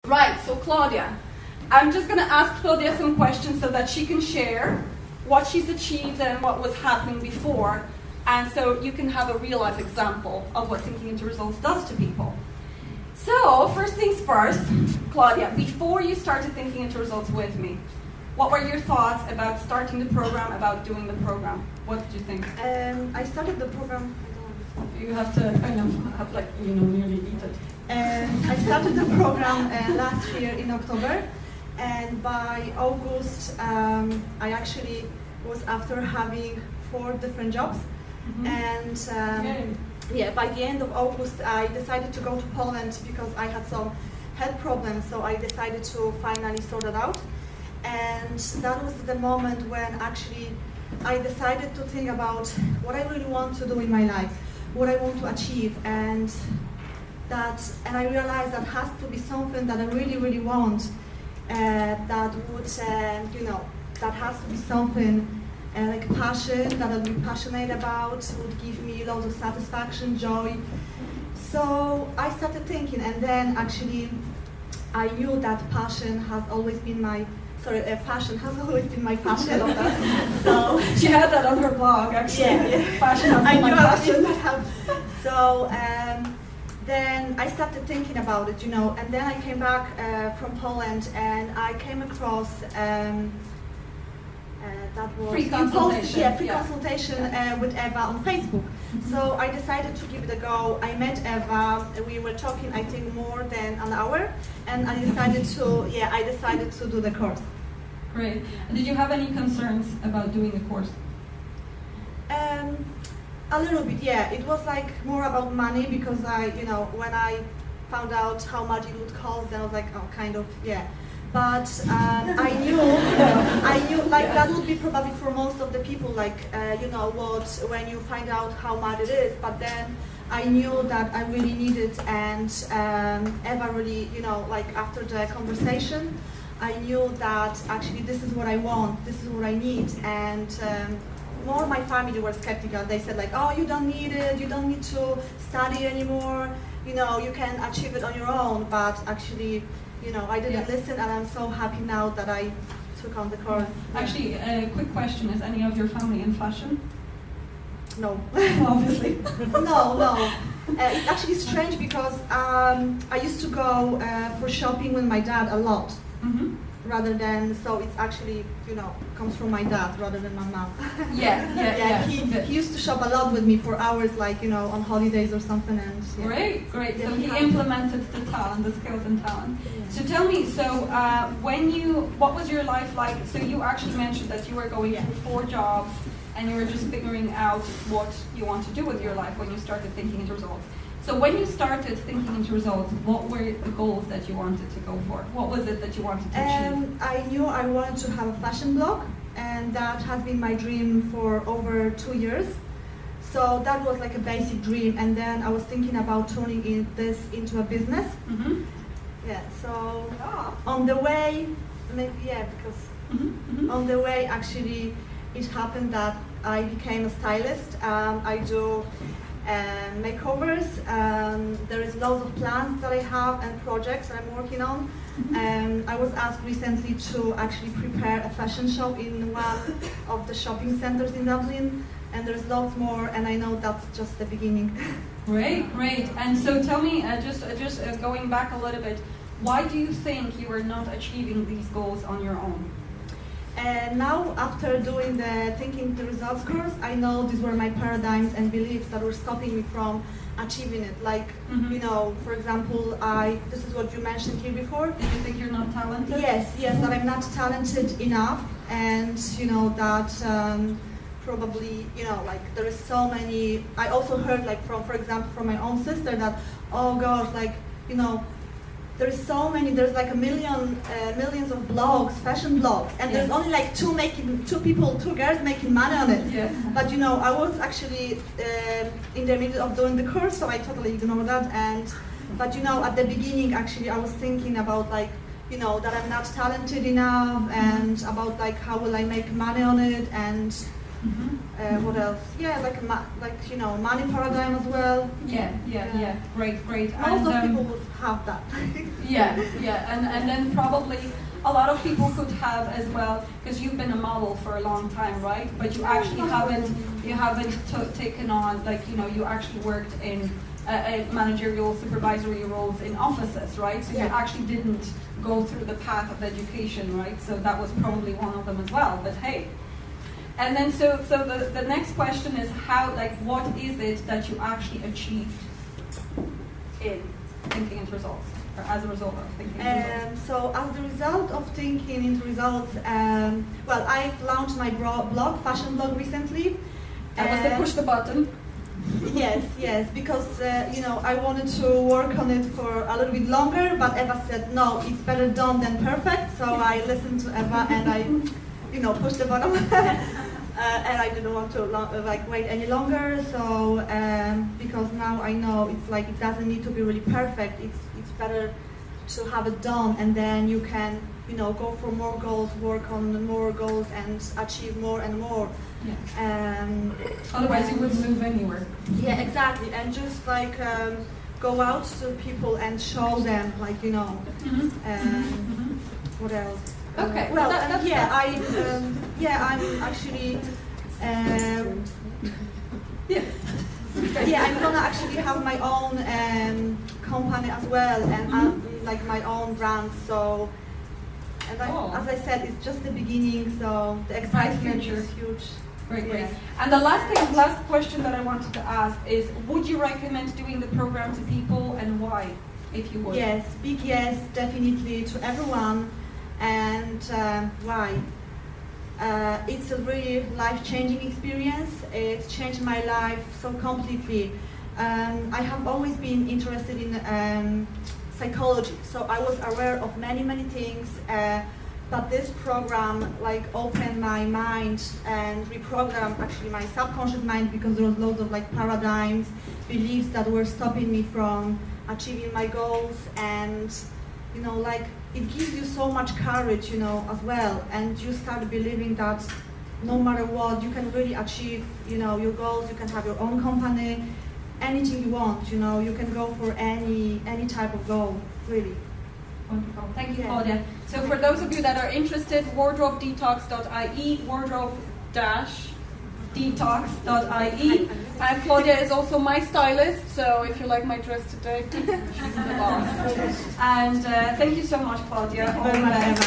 Right, so Klaudia. I'm just going to ask Klaudia some questions so that she can share what she's achieved and what was happening before. And so you can have a real life example of what thinking into results does to people. So, first things first, Klaudia, before you started thinking into results with me, what were your thoughts about starting the program, about doing the program? What did you think? I started the program. You have to kind of have nearly beat it. I started the program last year in October, and by August I actually was after having 4 different jobs, and by the end of August I decided to go to Poland because I had some health problems, so I decided to finally sort it out. And that was the moment when actually I decided to think about what I really want to do in my life, what I want to achieve, and I realized that has to be something that I really, really want. That would, that has to be something like passion, that I'll be passionate about, would give me lots of satisfaction, joy. So I started thinking, and then actually I knew that passion has always been my fashion has always been my passion. So she had that on her blog, actually. Yeah. Fashion has been my passion. So then I started thinking about it, and then I came back from Poland, and I came across that was free consultation. Free consultation with Ewa on Facebook. So I decided to give it a go. I met Ewa. We were talking, I think, more than an hour, and I decided to do the course. Great. Did you have any concerns about doing the course? A little bit, yeah. It was like more about money because when I found out how much it would cost, then I was like, oh, kind of, yeah. But I knew that would be probably for most of the people, when you find out how much it is. But then I knew that I really need it, and Ewa really, after the conversation, I knew that actually this is what I want, this is what I need, and more my family were skeptical. They said oh, you don't need it, you don't need to study anymore, you can achieve it on your own. But actually, I didn't listen, and I'm so happy now that I took on the course. Actually, a quick question, is any of your family in fashion? No. Obviously. No. It's actually strange because I used to go for shopping with my dad a lot. Rather than, so it's actually, comes from my dad rather than my mom. Yeah. He used to shop a lot with me for hours, on holidays or something. And Great. Yeah, so he implemented the talent, the skills and talent. Yeah. So tell me, what was your life like? So you actually mentioned that you were going through 4 jobs, and you were just figuring out what you want to do with your life when you started thinking into results. So when you started thinking into results, what were the goals that you wanted to go for? What was it that you wanted to achieve? I knew I wanted to have a fashion blog, and that has been my dream for over 2 years. So that was like a basic dream, and then I was thinking about turning this into a business. Yeah, so on the way, on the way actually it happened that I became a stylist. I do makeovers. There is lots of plans that I have and projects that I'm working on. I was asked recently to actually prepare a fashion show in one of the shopping centers in Dublin, and there's lots more, and I know that's just the beginning. Great. And so tell me, just going back a little bit, why do you think you are not achieving these goals on your own? And now, after doing the Thinking the Results course, I know these were my paradigms and beliefs that were stopping me from achieving it. For example, this is what you mentioned here before. Did you think you're not talented? Yes, that I'm not talented enough, and that probably, there is so many. I also heard, for example, from my own sister that, oh gosh, there's so many, there's millions of blogs, fashion blogs, and there's only two girls making money on it. Yeah. But I was actually in the middle of doing the course, so I totally ignored that. But at the beginning, actually, I was thinking about that I'm not talented enough, and about how will I make money on it, and What else? Yeah, like money paradigm as well. Yeah. Great. Most of people would have that. Yeah, and then probably a lot of people could have as well, because you've been a model for a long time, right? But you actually haven't taken on, like, you actually worked in managerial supervisory roles in offices, right? So you actually didn't go through the path of education, right? So that was probably one of them as well, but hey. And then so the next question is what is it that you actually achieved in Thinking into Results, or as a result of Thinking into Results? So as the result of Thinking into Results, well, I've launched my blog, fashion blog recently. That was the push the button. Yes, because I wanted to work on it for a little bit longer, but Ewa said no, it's better done than perfect. So I listened to Ewa and I, pushed the button, and I didn't want to wait any longer. So because now I know it's like it doesn't need to be really perfect. It's better to have it done, and then you can go for more goals, work on more goals, and achieve more and more. Otherwise, you wouldn't move anywhere. Yeah, exactly, and just go out to people and show them, what else? Okay. Well, I'm actually. I'm gonna actually have my own company as well, and my own brand. So. And as I said, it's just the beginning, so the excitement is huge. Great. And the last question that I wanted to ask is, would you recommend doing the program to people, and why, if you would? Yes, big yes, definitely to everyone. And why? It's a really life-changing experience. It's changed my life so completely. I have always been interested in psychology, so I was aware of many things, but this program opened my mind and reprogrammed actually my subconscious mind, because there was loads of paradigms, beliefs that were stopping me from achieving my goals, and it gives you so much courage as well, and you start believing that no matter what you can really achieve your goals. You can have your own company, anything you want, you can go for any type of goal, really. Wonderful. Thank you, Klaudia. So for those of you that are interested, wardrobedetox.ie, wardrobe-detox.ie. And Klaudia is also my stylist, so if you like my dress today, she's the boss. And thank you so much, Klaudia. Thank you very much, Ewa.